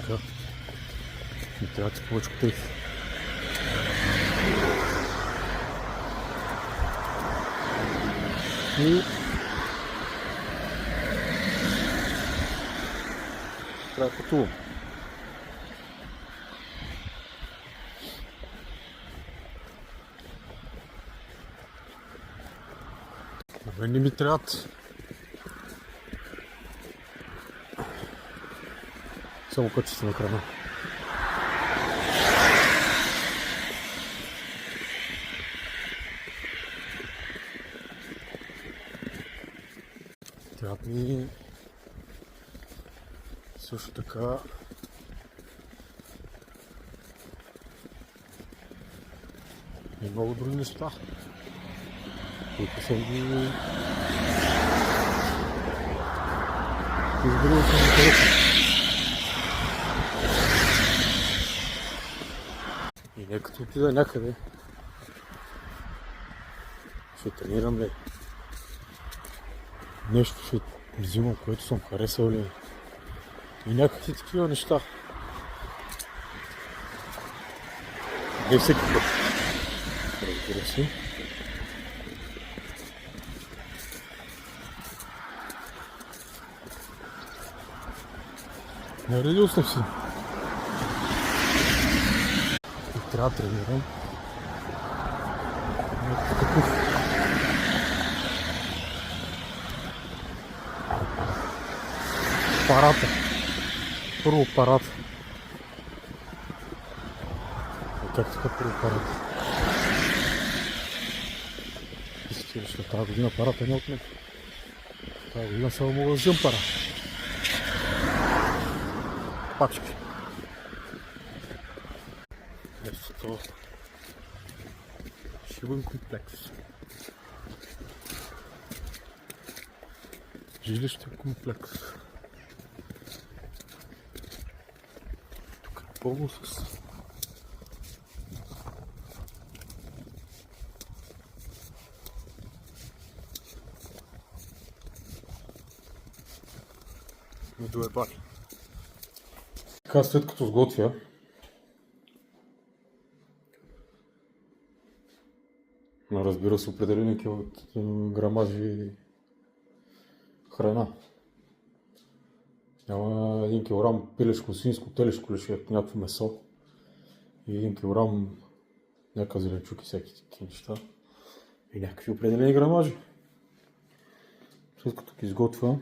така. Не трябва да повече тъй. И трябва да пътувам. На мен не ми трябват само качествена храна. Трябват ми също така и много други неща, които съм ги изборил съм ги харесвам. И не като отида някъде, ще тренирам ли, нещо ще взимам, което съм харесал ли, и някакви такива неща. Не всеки път, разбира се. Наредил съм си. И трябва да тренирам. Такъв парата. Първо парата. Как така първо парата? Изтираш на тази година парата не от мен. Тази година само мога да взем пара. Пачки. Ето шибен комплекс. Жилищен комплекс. Тук е пълно с медоебани. Така, след като сготвя, разбира се, определени грамажи храна. Няма 1 кг пилешко, свинско, телешко лише, някакво месо и 1 кг някакъв зеленчук и всеки такива неща и някакви определени грамажи. След като ги изготвя,